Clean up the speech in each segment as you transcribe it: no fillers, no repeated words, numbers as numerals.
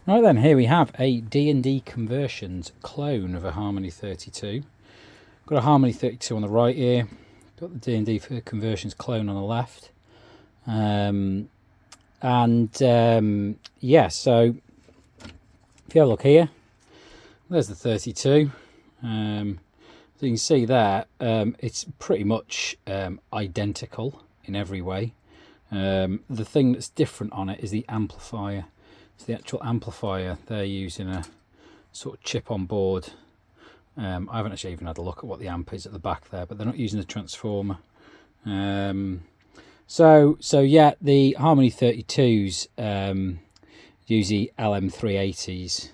Right then, here we have a D&D Conversions clone of a Harmony 32. Got a Harmony 32 on the right here. Got the D&D Conversions clone on the left. Yeah, so if you have a look here, there's the 32. So you can see there, it's pretty much identical in every way. The thing that's different on it is the amplifier. So the actual amplifier, they're using a sort of chip on board. I haven't actually even had a look at what the amp is at the back there, but they're not using a transformer. So yeah, the Harmony 32s use the LM380s,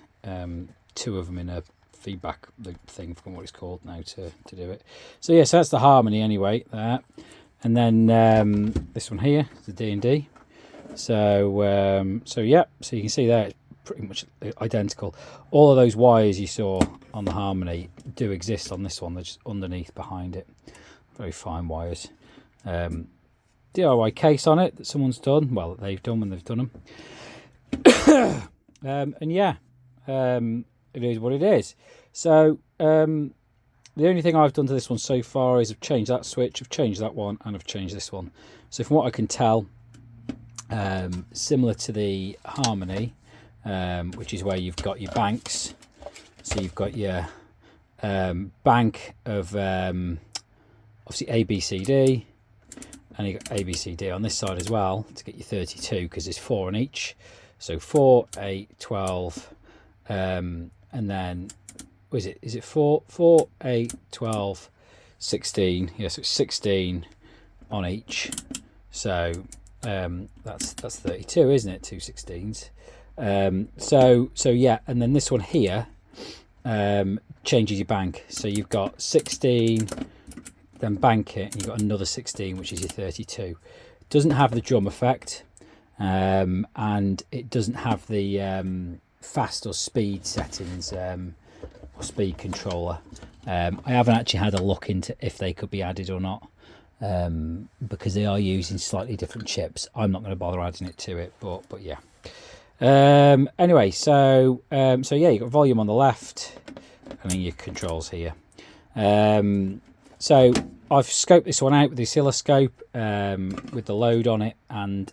two of them in a feedback loop thing, from what it's called now, to do it. So yeah, so that's the Harmony anyway, there. And then this one here is the D&D. So yeah, so you can see there it's pretty much identical. All of those wires you saw on the Harmony do exist on this one. They're just underneath behind it. Very fine wires. DIY case on it that someone's done. Well, that they've done when they've done them. And yeah, it is what it is. So the only thing I've done to this one so far is I've changed that switch, I've changed that one, and I've changed this one. So from what I can tell, similar to the Harmony, which is where you've got your banks. So you've got your bank of obviously ABCD, and you've got ABCD on this side as well to get your 32, because there's 4 on each. So 4, 8, 12, and then is it 4, 8, 12, 16? Yes, it's 16 on each. So that's 32, isn't it? 2 16s. So yeah, and then this one here changes your bank. So you've got 16, then bank it, and you've got another 16, which is your 32. It doesn't have the drum effect, and it doesn't have the fast or speed settings, or speed controller. I haven't actually had a look into if they could be added or not, because they are using slightly different chips. I'm not going to bother adding it to it, but yeah. Anyway, so yeah, you've got volume on the left, and then your controls here. So I've scoped this one out with the oscilloscope, with the load on it, and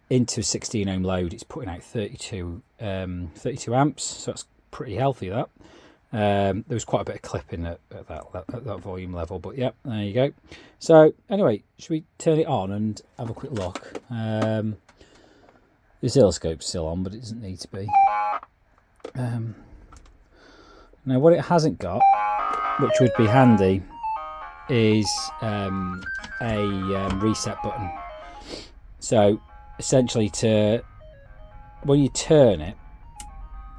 into a 16 ohm load, it's putting out 32 amps, so that's pretty healthy, that. There was quite a bit of clipping at that volume level, but yeah, there you go. So anyway, should we turn it on and have a quick look? The oscilloscope's still on, but it doesn't need to be. Now what it hasn't got, which would be handy, is a reset button. So essentially, when you turn it,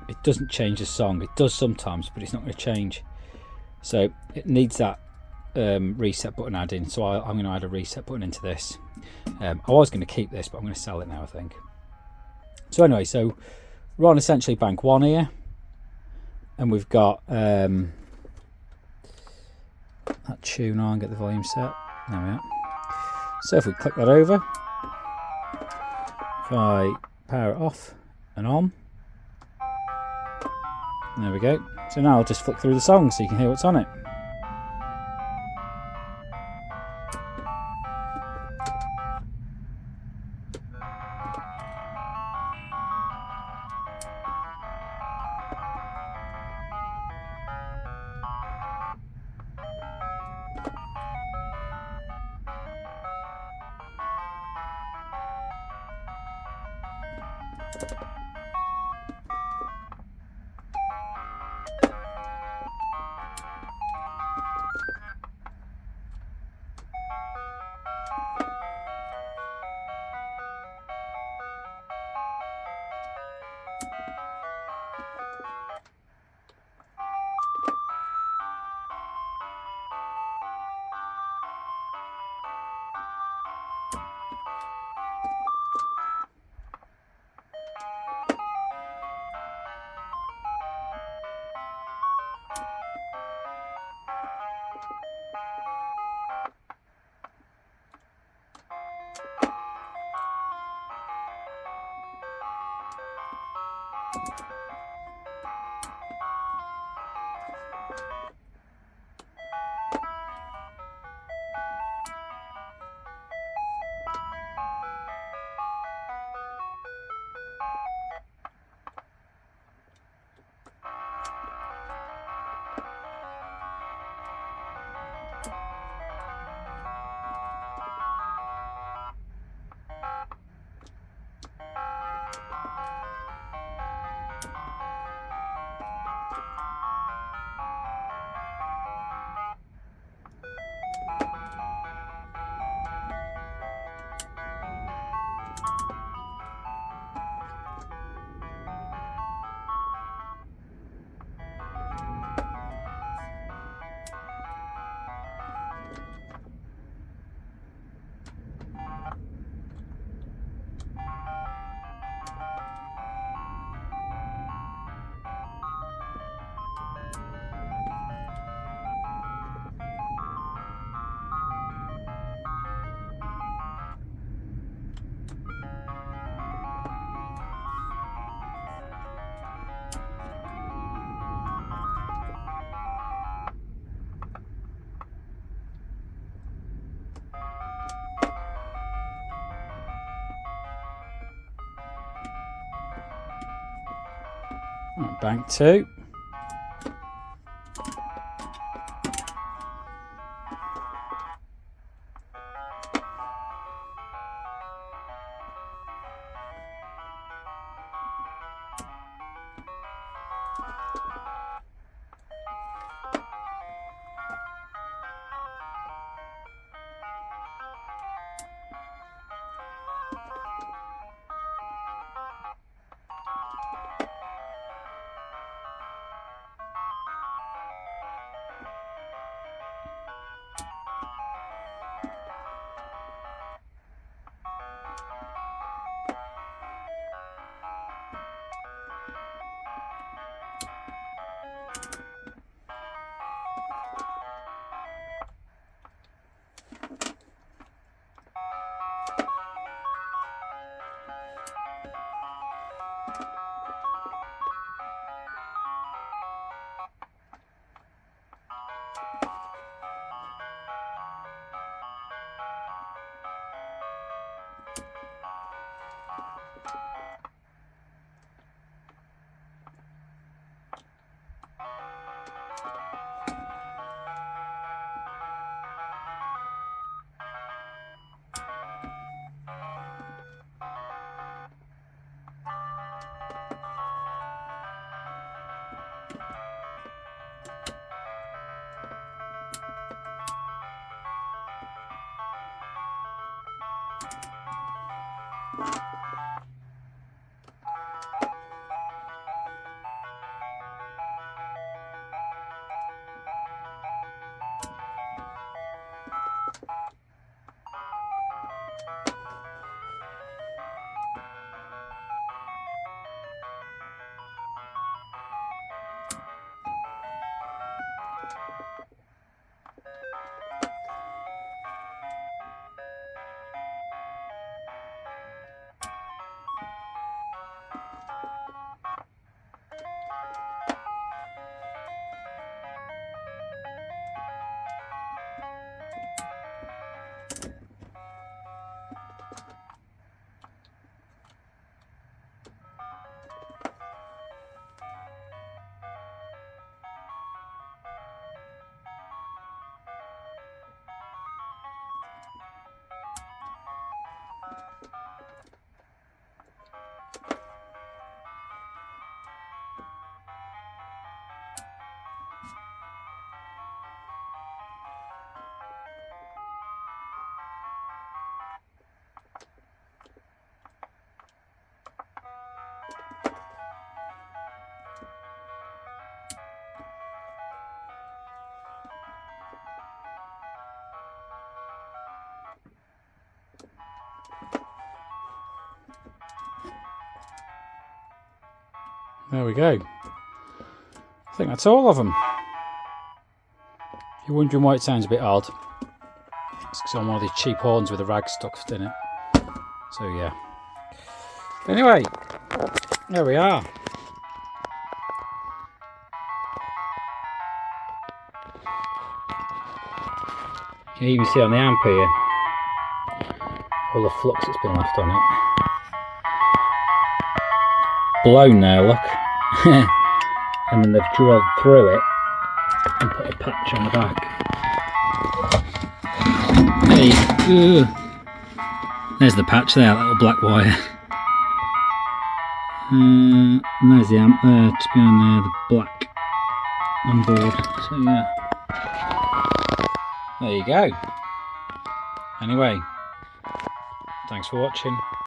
it doesn't change the song. It does sometimes, but it's not going to change. So it needs that reset button added in. So I'm going to add a reset button into this. I was going to keep this, but I'm going to sell it now, I think. So anyway, so we're on essentially bank 1 here, and we've got that tune on. Get the volume set. There we are. So if we click that over, if I power it off and on, there we go. So now I'll just flick through the song so you can hear what's on it. Bank 2. There we go. I think that's all of them. If you're wondering why it sounds a bit odd, it's because I'm one of these cheap horns with a rag stuck in it. So yeah. Anyway, there we are. You can see on the amp here all the flux that's been left on it. Blown now, look. And then they've drilled through it and put a patch on the back. Hey, there's the patch there, that little black wire. And there's the amp there, just behind there, the black on board. So yeah, there you go. Anyway, thanks for watching.